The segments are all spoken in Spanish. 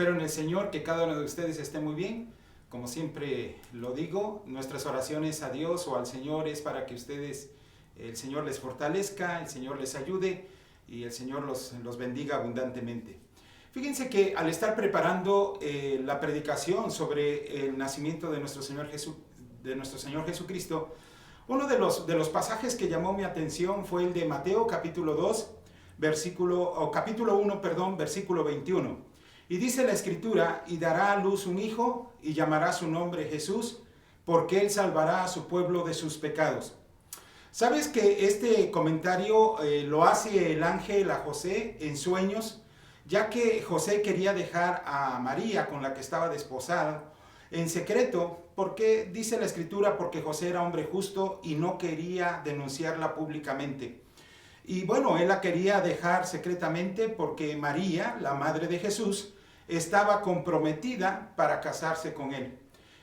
espero en el Señor que cada uno de ustedes esté muy bien. Como siempre lo digo, nuestras oraciones a Dios o al Señor es para que ustedes, el Señor les fortalezca, el Señor les ayude y el Señor los bendiga abundantemente. Fíjense que al estar preparando la predicación sobre el nacimiento de nuestro Señor Jesucristo, uno de los pasajes que llamó mi atención fue el de Mateo capítulo 2, capítulo 1, versículo 21. Y dice la Escritura, y dará a luz un hijo, y llamará su nombre Jesús, porque él salvará a su pueblo de sus pecados. ¿Sabes que este comentario lo hace el ángel a José en sueños? Ya que José quería dejar a María, con la que estaba desposada, en secreto, porque dice la Escritura, porque José era hombre justo y no quería denunciarla públicamente. Y bueno, él la quería dejar secretamente porque María, la madre de Jesús, estaba comprometida para casarse con él.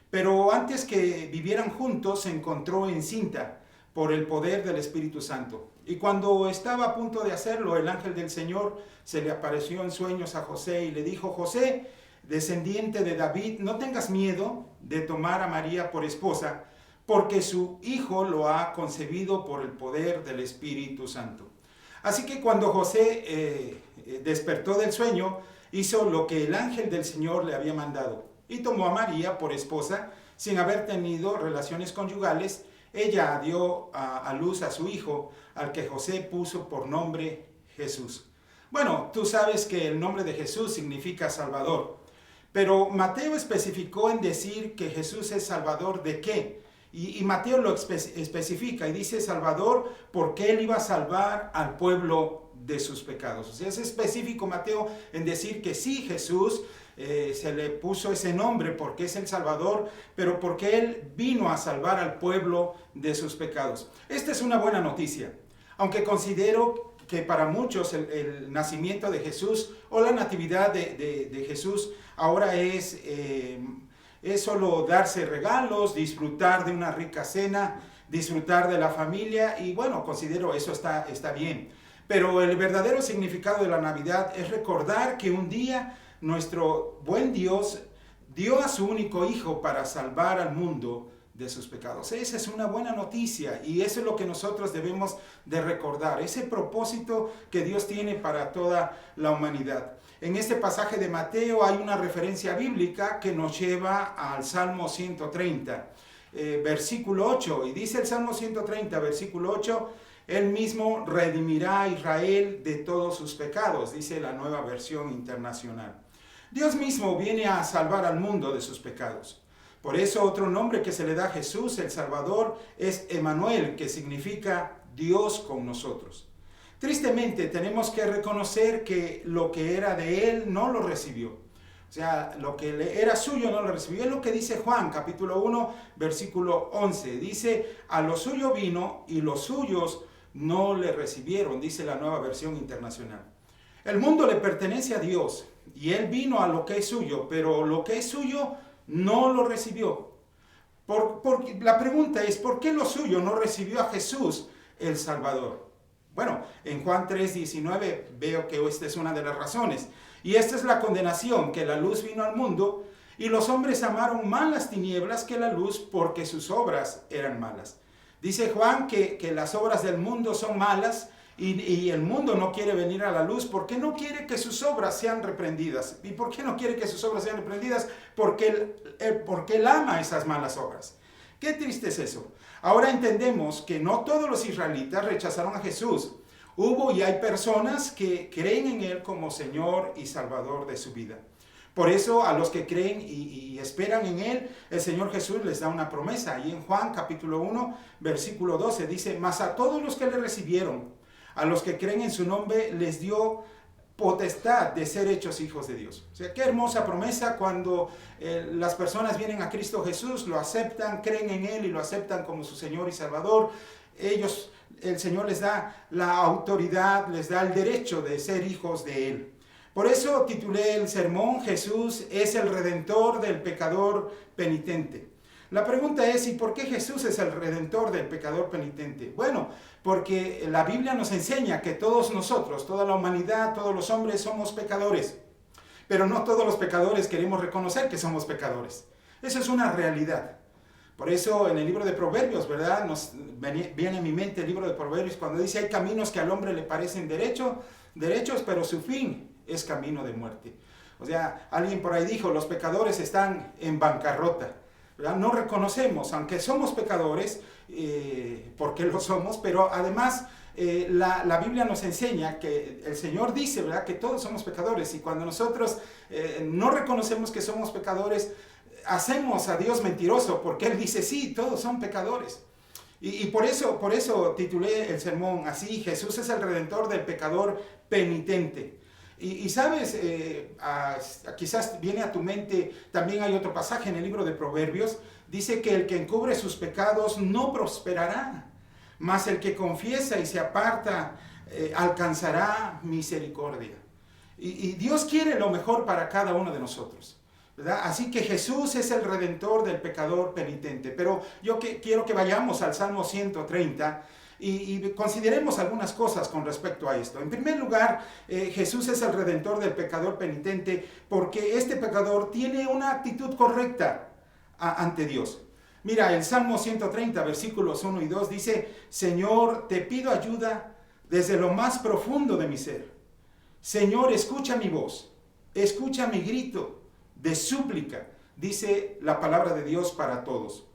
Pero antes que vivieran juntos, se encontró encinta por el poder del Espíritu Santo. Y cuando estaba a punto de hacerlo, el ángel del Señor se le apareció en sueños a José y le dijo: José, descendiente de David, no tengas miedo de tomar a María por esposa, porque su hijo lo ha concebido por el poder del Espíritu Santo. Así que cuando José despertó del sueño, hizo lo que el ángel del Señor le había mandado y tomó a María por esposa sin haber tenido relaciones conyugales. Ella dio a luz a su hijo, al que José puso por nombre Jesús. Bueno, tú sabes que el nombre de Jesús significa Salvador, pero Mateo especificó en decir que Jesús es Salvador ¿de qué? Y Mateo lo especifica y dice Salvador porque él iba a salvar al pueblo de sus pecados. O sea, es específico Mateo en decir que sí, Jesús se le puso ese nombre porque es el Salvador, pero porque él vino a salvar al pueblo de sus pecados. Esta es una buena noticia, aunque considero que para muchos el nacimiento de Jesús o la natividad de Jesús ahora es solo darse regalos, disfrutar de una rica cena, disfrutar de la familia, y bueno, considero eso está bien. Pero el verdadero significado de la Navidad es recordar que un día nuestro buen Dios dio a su único hijo para salvar al mundo de sus pecados. Esa es una buena noticia y eso es lo que nosotros debemos de recordar, ese propósito que Dios tiene para toda la humanidad. En este pasaje de Mateo hay una referencia bíblica que nos lleva al Salmo 130, versículo 8, y dice el Salmo 130, versículo 8, Él mismo redimirá a Israel de todos sus pecados, dice la Nueva Versión Internacional. Dios mismo viene a salvar al mundo de sus pecados. Por eso otro nombre que se le da a Jesús, el Salvador, es Emmanuel, que significa Dios con nosotros. Tristemente tenemos que reconocer que lo que era de Él no lo recibió. O sea, lo que era suyo no lo recibió. Es lo que dice Juan, capítulo 1, versículo 11. Dice, a lo suyo vino y los suyos no le recibieron, dice la Nueva Versión Internacional. El mundo le pertenece a Dios y Él vino a lo que es suyo, pero lo que es suyo no lo recibió. La pregunta es, ¿por qué lo suyo no recibió a Jesús el Salvador? Bueno, en Juan 3:19 veo que esta es una de las razones. Y esta es la condenación, que la luz vino al mundo y los hombres amaron más las tinieblas que la luz porque sus obras eran malas. Dice Juan que las obras del mundo son malas y el mundo no quiere venir a la luz porque no quiere que sus obras sean reprendidas. ¿Y por qué no quiere que sus obras sean reprendidas? Porque él ama esas malas obras. Qué triste es eso. Ahora entendemos que no todos los israelitas rechazaron a Jesús. Hubo y hay personas que creen en Él como Señor y Salvador de su vida. Por eso a los que creen y esperan en Él, el Señor Jesús les da una promesa. Y en Juan capítulo 1, versículo 12 dice, mas a todos los que le recibieron, a los que creen en su nombre, les dio potestad de ser hechos hijos de Dios. O sea, qué hermosa promesa cuando las personas vienen a Cristo Jesús, lo aceptan, creen en Él y lo aceptan como su Señor y Salvador. El Señor les da la autoridad, les da el derecho de ser hijos de Él. Por eso titulé el sermón, Jesús es el Redentor del pecador penitente. La pregunta es, ¿y por qué Jesús es el Redentor del pecador penitente? Bueno, porque la Biblia nos enseña que todos nosotros, toda la humanidad, todos los hombres somos pecadores. Pero no todos los pecadores queremos reconocer que somos pecadores. Eso es una realidad. Por eso en el libro de Proverbios, ¿verdad? Viene a mi mente el libro de Proverbios cuando dice: hay caminos que al hombre le parecen derechos, pero su fin es camino de muerte. O sea, alguien por ahí dijo: los pecadores están en bancarrota, ¿verdad? No reconocemos, aunque somos pecadores, porque lo somos, pero además la Biblia nos enseña que el Señor dice, ¿verdad?, que todos somos pecadores, y cuando nosotros no reconocemos que somos pecadores, hacemos a Dios mentiroso, porque Él dice: sí, todos son pecadores. Y por eso titulé el sermón así: Jesús es el redentor del pecador penitente. Y sabes, quizás viene a tu mente, también hay otro pasaje en el libro de Proverbios, dice que el que encubre sus pecados no prosperará, mas el que confiesa y se aparta alcanzará misericordia. Y Dios quiere lo mejor para cada uno de nosotros, ¿verdad? Así que Jesús es el redentor del pecador penitente. Pero yo quiero que vayamos al Salmo 130 y consideremos algunas cosas con respecto a esto. En primer lugar, Jesús es el redentor del pecador penitente porque este pecador tiene una actitud correcta ante Dios. Mira, el Salmo 130, versículos 1 y 2 dice: Señor, te pido ayuda desde lo más profundo de mi ser. Señor, escucha mi voz, escucha mi grito de súplica, dice la palabra de Dios para todos.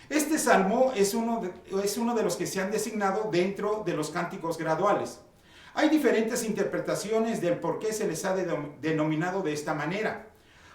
Este salmo es uno de los que se han designado dentro de los cánticos graduales. Hay diferentes interpretaciones del por qué se les ha denominado de esta manera.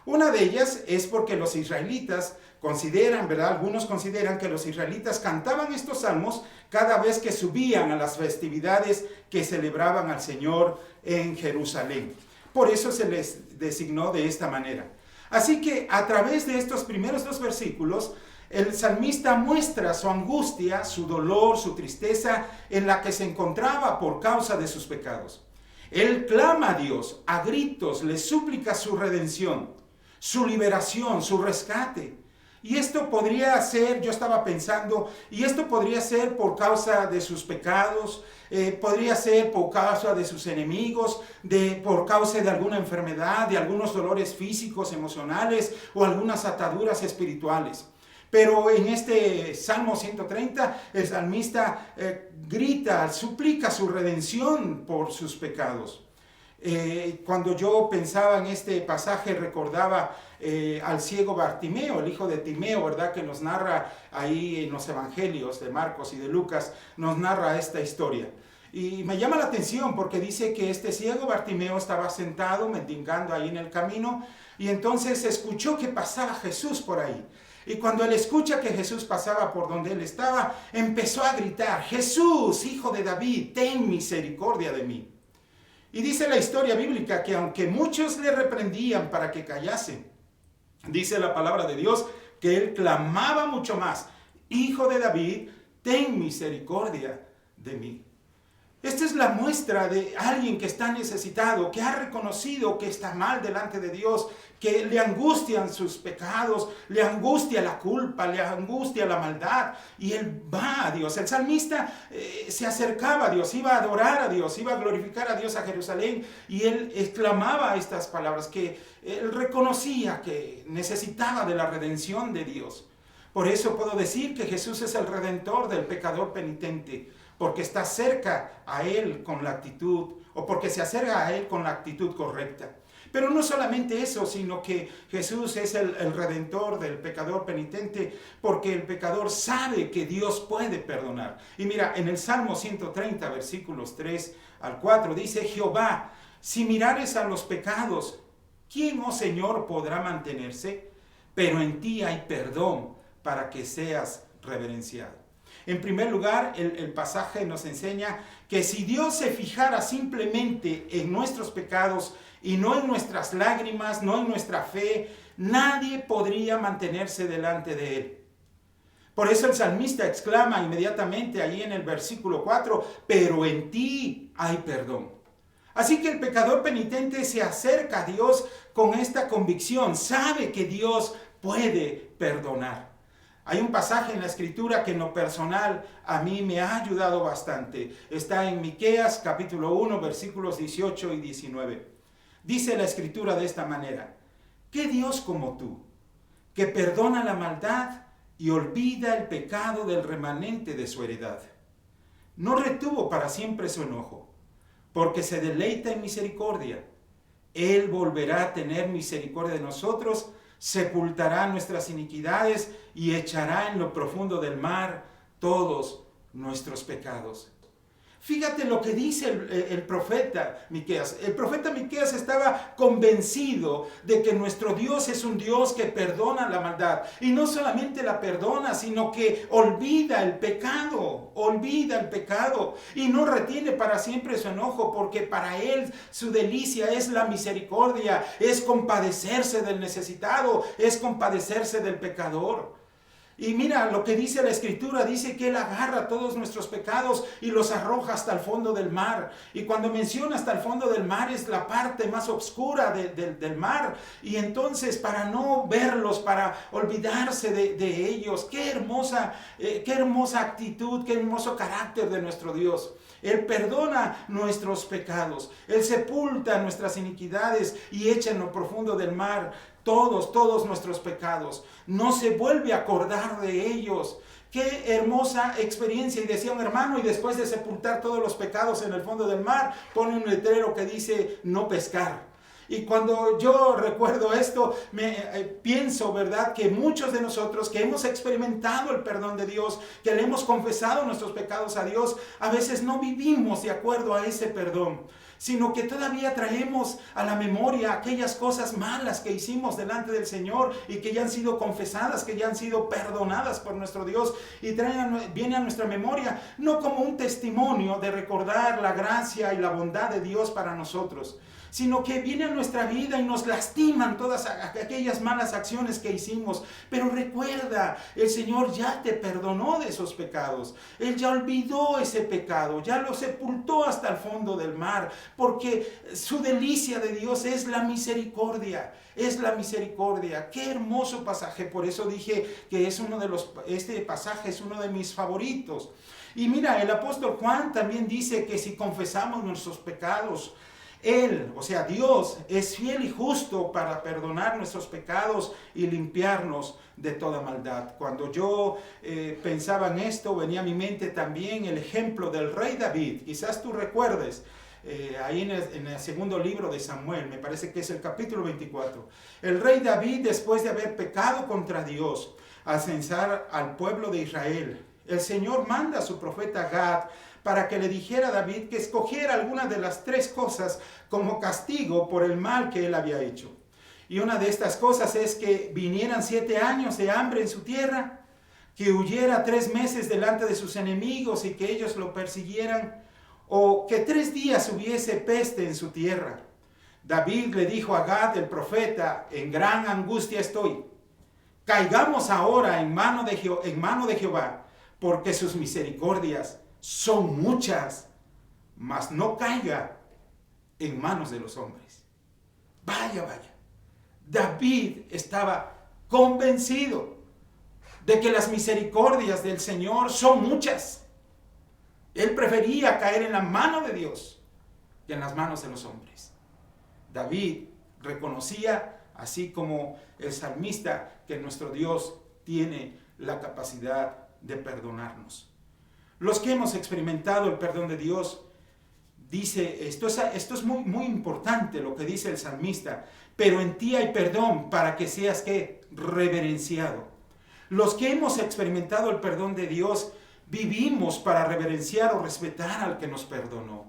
Una de ellas es porque los israelitas consideran, ¿verdad? Algunos consideran que los israelitas cantaban estos salmos cada vez que subían a las festividades que celebraban al Señor en Jerusalén. Por eso se les designó de esta manera. Así que a través de estos primeros dos versículos, el salmista muestra su angustia, su dolor, su tristeza en la que se encontraba por causa de sus pecados. Él clama a Dios, a gritos, le suplica su redención, su liberación, su rescate. Y esto podría ser, yo estaba pensando, y esto podría ser por causa de sus pecados, podría ser por causa de sus enemigos, por causa de alguna enfermedad, de algunos dolores físicos, emocionales o algunas ataduras espirituales. Pero en este Salmo 130, el salmista grita, suplica su redención por sus pecados. Cuando yo pensaba en este pasaje, recordaba al ciego Bartimeo, el hijo de Timeo, ¿verdad?, que nos narra ahí en los evangelios de Marcos y de Lucas, nos narra esta historia. Y me llama la atención porque dice que este ciego Bartimeo estaba sentado mendigando ahí en el camino, y entonces escuchó que pasaba Jesús por ahí. Y cuando él escucha que Jesús pasaba por donde él estaba, empezó a gritar: Jesús, hijo de David, ten misericordia de mí. Y dice la historia bíblica que aunque muchos le reprendían para que callase, dice la palabra de Dios que él clamaba mucho más: Hijo de David, ten misericordia de mí. Esta es la muestra de alguien que está necesitado, que ha reconocido que está mal delante de Dios, que le angustian sus pecados, le angustia la culpa, le angustia la maldad, y él va a Dios. El salmista se acercaba a Dios, iba a adorar a Dios, iba a glorificar a Dios a Jerusalén, y él exclamaba estas palabras, que él reconocía que necesitaba de la redención de Dios. Por eso puedo decir que Jesús es el redentor del pecador penitente, porque está cerca a Él con la actitud, o porque se acerca a Él con la actitud correcta. Pero no solamente eso, sino que Jesús es el redentor del pecador penitente, porque el pecador sabe que Dios puede perdonar. Y mira, en el Salmo 130, versículos 3 al 4, dice: Jehová, si mirares a los pecados, ¿quién, oh Señor, podrá mantenerse? Pero en ti hay perdón para que seas reverenciado. En primer lugar, el pasaje nos enseña que si Dios se fijara simplemente en nuestros pecados y no en nuestras lágrimas, no en nuestra fe, nadie podría mantenerse delante de Él. Por eso el salmista exclama inmediatamente ahí en el versículo 4, pero en ti hay perdón. Así que el pecador penitente se acerca a Dios con esta convicción, sabe que Dios puede perdonar. Hay un pasaje en la Escritura que en lo personal a mí me ha ayudado bastante. Está en Miqueas capítulo 1, versículos 18 y 19. Dice la Escritura de esta manera: ¿qué Dios como tú, que perdona la maldad y olvida el pecado del remanente de su heredad? No retuvo para siempre su enojo, porque se deleita en misericordia. Él volverá a tener misericordia de nosotros, sepultará nuestras iniquidades y echará en lo profundo del mar todos nuestros pecados. Fíjate lo que dice el profeta Miqueas. El profeta Miqueas estaba convencido de que nuestro Dios es un Dios que perdona la maldad. Y no solamente la perdona, sino que olvida el pecado. Y no retiene para siempre su enojo, porque para Él su delicia es la misericordia, es compadecerse del necesitado, es compadecerse del pecador. Y mira lo que dice la Escritura, dice que Él agarra todos nuestros pecados y los arroja hasta el fondo del mar. Y cuando menciona hasta el fondo del mar es la parte más oscura del mar. Y entonces para no verlos, para olvidarse de ellos, qué hermosa actitud, qué hermoso carácter de nuestro Dios. Él perdona nuestros pecados, Él sepulta nuestras iniquidades y echa en lo profundo del mar todos nuestros pecados. No se vuelve a acordar de ellos. Qué hermosa experiencia. Y decía un hermano, y después de sepultar todos los pecados en el fondo del mar, pone un letrero que dice no pescar. Y cuando yo recuerdo esto, pienso, ¿verdad?, que muchos de nosotros que hemos experimentado el perdón de Dios, que le hemos confesado nuestros pecados a Dios, a veces no vivimos de acuerdo a ese perdón, sino que todavía traemos a la memoria aquellas cosas malas que hicimos delante del Señor y que ya han sido confesadas, que ya han sido perdonadas por nuestro Dios, y viene a nuestra memoria no como un testimonio de recordar la gracia y la bondad de Dios para nosotros, sino que viene a nuestra vida y nos lastiman todas aquellas malas acciones que hicimos. Pero recuerda, el Señor ya te perdonó de esos pecados. Él ya olvidó ese pecado, ya lo sepultó hasta el fondo del mar, porque su delicia de Dios es la misericordia. Es la misericordia. Qué hermoso pasaje. Por eso dije que este pasaje es uno de mis favoritos. Y mira, el apóstol Juan también dice que si confesamos nuestros pecados, Él, o sea, Dios, es fiel y justo para perdonar nuestros pecados y limpiarnos de toda maldad. Cuando yo pensaba en esto, venía a mi mente también el ejemplo del rey David. Quizás tú recuerdes, ahí en el segundo libro de Samuel, me parece que es el capítulo 24. El rey David, después de haber pecado contra Dios, al censar al pueblo de Israel, el Señor manda a su profeta Gad para que le dijera a David que escogiera alguna de las 3 cosas como castigo por el mal que él había hecho. Y una de estas cosas es que vinieran 7 años de hambre en su tierra, que huyera 3 meses delante de sus enemigos y que ellos lo persiguieran, o que 3 días hubiese peste en su tierra. David le dijo a Gad el profeta: en gran angustia estoy. Caigamos ahora en mano de Jehová, porque sus misericordias son muchas, mas no caiga en manos de los hombres. Vaya. David estaba convencido de que las misericordias del Señor son muchas. Él prefería caer en la mano de Dios que en las manos de los hombres. David reconocía, así como el salmista, que nuestro Dios tiene la capacidad de perdonarnos. Los que hemos experimentado el perdón de Dios, dice, esto es muy, muy importante lo que dice el salmista: pero en ti hay perdón para que seas, ¿qué?, reverenciado. Los que hemos experimentado el perdón de Dios, vivimos para reverenciar o respetar al que nos perdonó.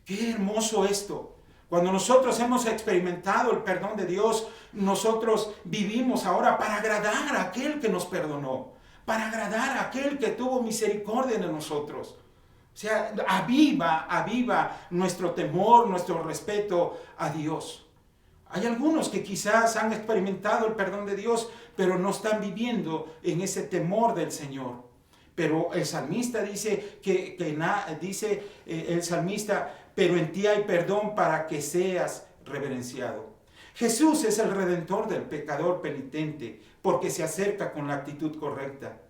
Qué hermoso esto. Cuando nosotros hemos experimentado el perdón de Dios, nosotros vivimos ahora para agradar a aquel que nos perdonó, para agradar a aquel que tuvo misericordia de nosotros. O sea, aviva nuestro temor, nuestro respeto a Dios. Hay algunos que quizás han experimentado el perdón de Dios, pero no están viviendo en ese temor del Señor. Pero el salmista dice el salmista: pero en ti hay perdón para que seas reverenciado. Jesús es el redentor del pecador penitente, porque se acerca con la actitud correcta.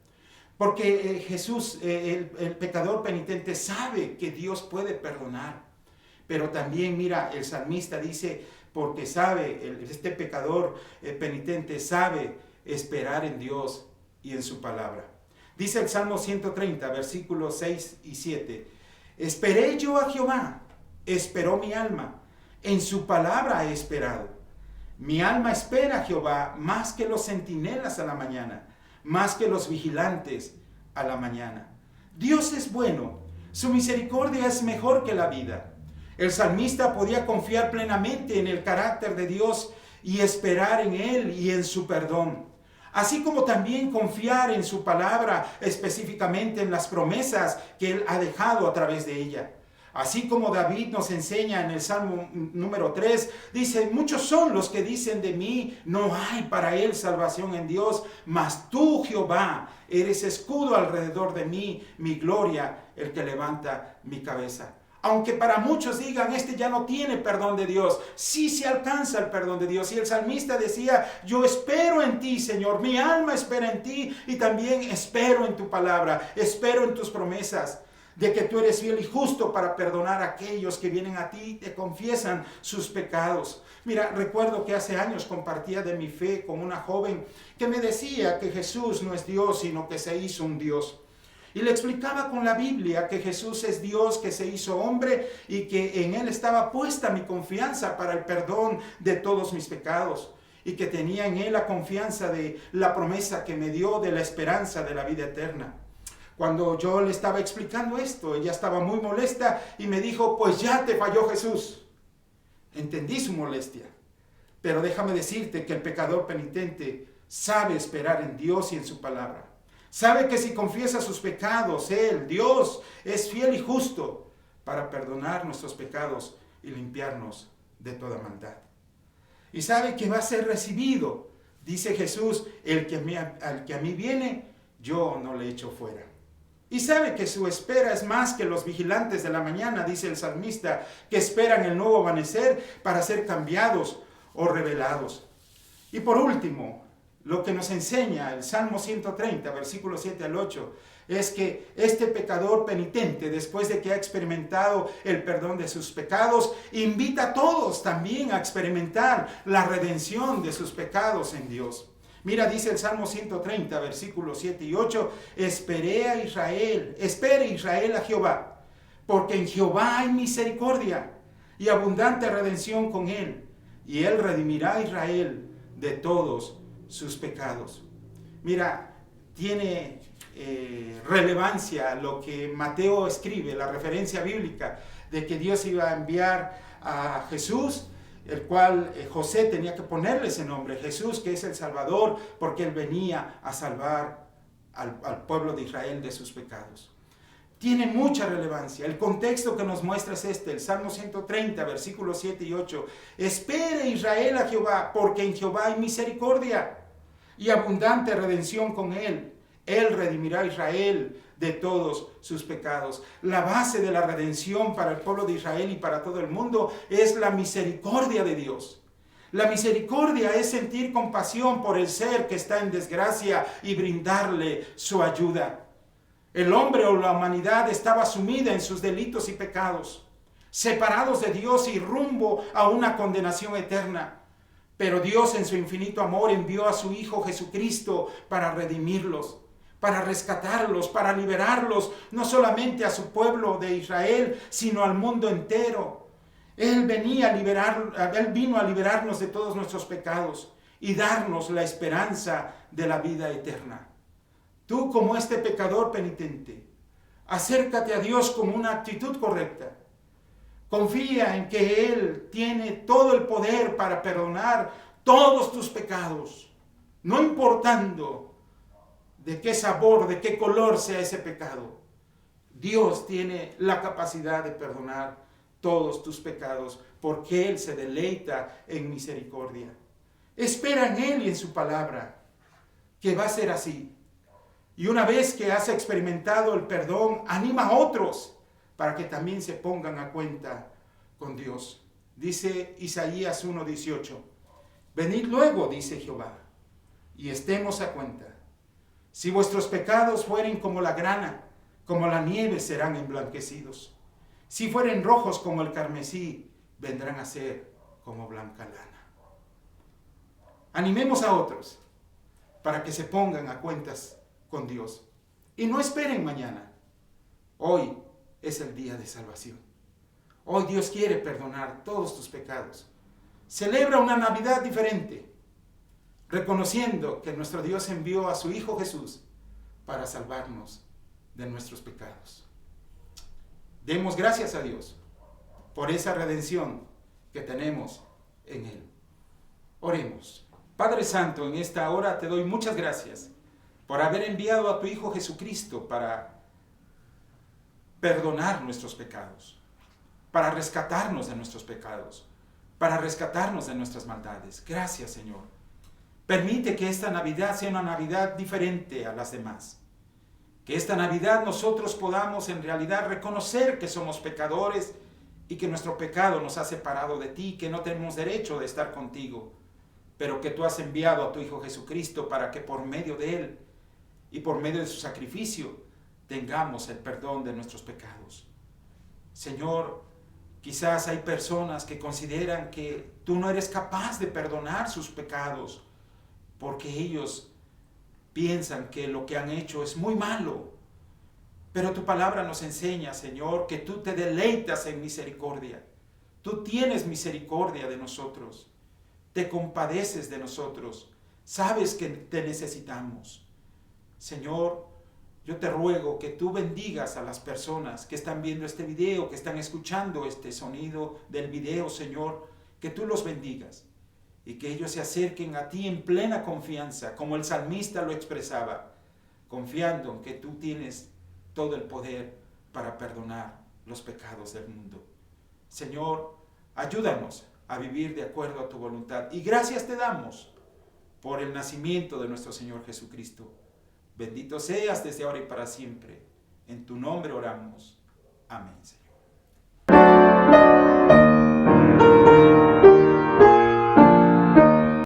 Porque Jesús, el pecador penitente, sabe que Dios puede perdonar. Pero también, mira, el salmista dice, porque sabe, este pecador penitente sabe esperar en Dios y en su palabra. Dice el Salmo 130, versículos 6 y 7. Esperé yo a Jehová, esperó mi alma, en su palabra he esperado. Mi alma espera a Jehová más que los centinelas a la mañana, más que los vigilantes a la mañana. Dios es bueno, su misericordia es mejor que la vida. El salmista podía confiar plenamente en el carácter de Dios y esperar en Él y en su perdón. Así como también confiar en su palabra, específicamente en las promesas que Él ha dejado a través de ella. Así como David nos enseña en el Salmo número 3, dice, muchos son los que dicen de mí, no hay para él salvación en Dios, mas tú, Jehová, eres escudo alrededor de mí, mi gloria, el que levanta mi cabeza. Aunque para muchos digan, este ya no tiene perdón de Dios, sí se alcanza el perdón de Dios. Y el salmista decía, yo espero en ti, Señor, mi alma espera en ti y también espero en tu palabra, espero en tus promesas, de que tú eres fiel y justo para perdonar a aquellos que vienen a ti y te confiesan sus pecados. Mira, recuerdo que hace años compartía de mi fe con una joven que me decía que Jesús no es Dios, sino que se hizo un Dios. Y le explicaba con la Biblia que Jesús es Dios, que se hizo hombre y que en Él estaba puesta mi confianza para el perdón de todos mis pecados. Y que tenía en Él la confianza de la promesa que me dio de la esperanza de la vida eterna. Cuando yo le estaba explicando esto, ella estaba muy molesta y me dijo, pues ya te falló Jesús. Entendí su molestia, pero déjame decirte que el pecador penitente sabe esperar en Dios y en su palabra. Sabe que si confiesa sus pecados, Él, Dios, es fiel y justo para perdonar nuestros pecados y limpiarnos de toda maldad. Y sabe que va a ser recibido, dice Jesús, al que a mí viene, yo no le echo fuera. Y sabe que su espera es más que los vigilantes de la mañana, dice el salmista, que esperan el nuevo amanecer para ser cambiados o revelados. Y por último, lo que nos enseña el Salmo 130, versículos 7 al 8, es que este pecador penitente, después de que ha experimentado el perdón de sus pecados, invita a todos también a experimentar la redención de sus pecados en Dios. Mira, dice el Salmo 130, versículos 7 y 8, espere Israel a Jehová, porque en Jehová hay misericordia y abundante redención con él, y él redimirá a Israel de todos sus pecados. Mira, tiene relevancia lo que Mateo escribe, la referencia bíblica de que Dios iba a enviar a Jesús, el cual José tenía que ponerle ese nombre, Jesús, que es el Salvador, porque Él venía a salvar al pueblo de Israel de sus pecados. Tiene mucha relevancia. El contexto que nos muestra es este, el Salmo 130, versículos 7 y 8. Espere Israel a Jehová, porque en Jehová hay misericordia y abundante redención con Él. Él redimirá a Israel de todos sus pecados. La base de la redención para el pueblo de Israel y para todo el mundo es la misericordia de Dios. La misericordia es sentir compasión por el ser que está en desgracia y brindarle su ayuda. El hombre o la humanidad estaba sumida en sus delitos y pecados, separados de Dios y rumbo a una condenación eterna. Pero Dios en su infinito amor envió a su Hijo Jesucristo para redimirlos, para rescatarlos, para liberarlos, no solamente a su pueblo de Israel, sino al mundo entero. Él vino a liberarnos de todos nuestros pecados y darnos la esperanza de la vida eterna. Tú, como este pecador penitente, acércate a Dios con una actitud correcta. Confía en que Él tiene todo el poder para perdonar todos tus pecados, no importando de qué sabor, de qué color sea ese pecado. Dios tiene la capacidad de perdonar todos tus pecados porque Él se deleita en misericordia. Espera en Él y en su palabra, que va a ser así. Y una vez que has experimentado el perdón, anima a otros para que también se pongan a cuenta con Dios. Dice Isaías 1:18, venid luego, dice Jehová, y estemos a cuenta. Si vuestros pecados fueren como la grana, como la nieve serán emblanquecidos. Si fueren rojos como el carmesí, vendrán a ser como blanca lana. Animemos a otros para que se pongan a cuentas con Dios. Y no esperen mañana. Hoy es el día de salvación. Hoy Dios quiere perdonar todos tus pecados. Celebra una Navidad diferente, reconociendo que nuestro Dios envió a su Hijo Jesús para salvarnos de nuestros pecados. Demos gracias a Dios por esa redención que tenemos en Él. Oremos. Padre Santo, en esta hora te doy muchas gracias por haber enviado a tu Hijo Jesucristo para perdonar nuestros pecados, para rescatarnos de nuestros pecados, para rescatarnos de nuestras maldades. Gracias, Señor. Permite que esta Navidad sea una Navidad diferente a las demás. Que esta Navidad nosotros podamos en realidad reconocer que somos pecadores y que nuestro pecado nos ha separado de ti, que no tenemos derecho de estar contigo, pero que tú has enviado a tu Hijo Jesucristo para que por medio de Él y por medio de su sacrificio tengamos el perdón de nuestros pecados. Señor, quizás hay personas que consideran que tú no eres capaz de perdonar sus pecados porque ellos piensan que lo que han hecho es muy malo. Pero tu palabra nos enseña, Señor, que tú te deleitas en misericordia. Tú tienes misericordia de nosotros. Te compadeces de nosotros. Sabes que te necesitamos. Señor, yo te ruego que tú bendigas a las personas que están viendo este video, que están escuchando este sonido del video, Señor, que tú los bendigas y que ellos se acerquen a ti en plena confianza, como el salmista lo expresaba, confiando en que tú tienes todo el poder para perdonar los pecados del mundo. Señor, ayúdanos a vivir de acuerdo a tu voluntad y gracias te damos por el nacimiento de nuestro Señor Jesucristo. Bendito seas desde ahora y para siempre. En tu nombre oramos. Amén, Señor.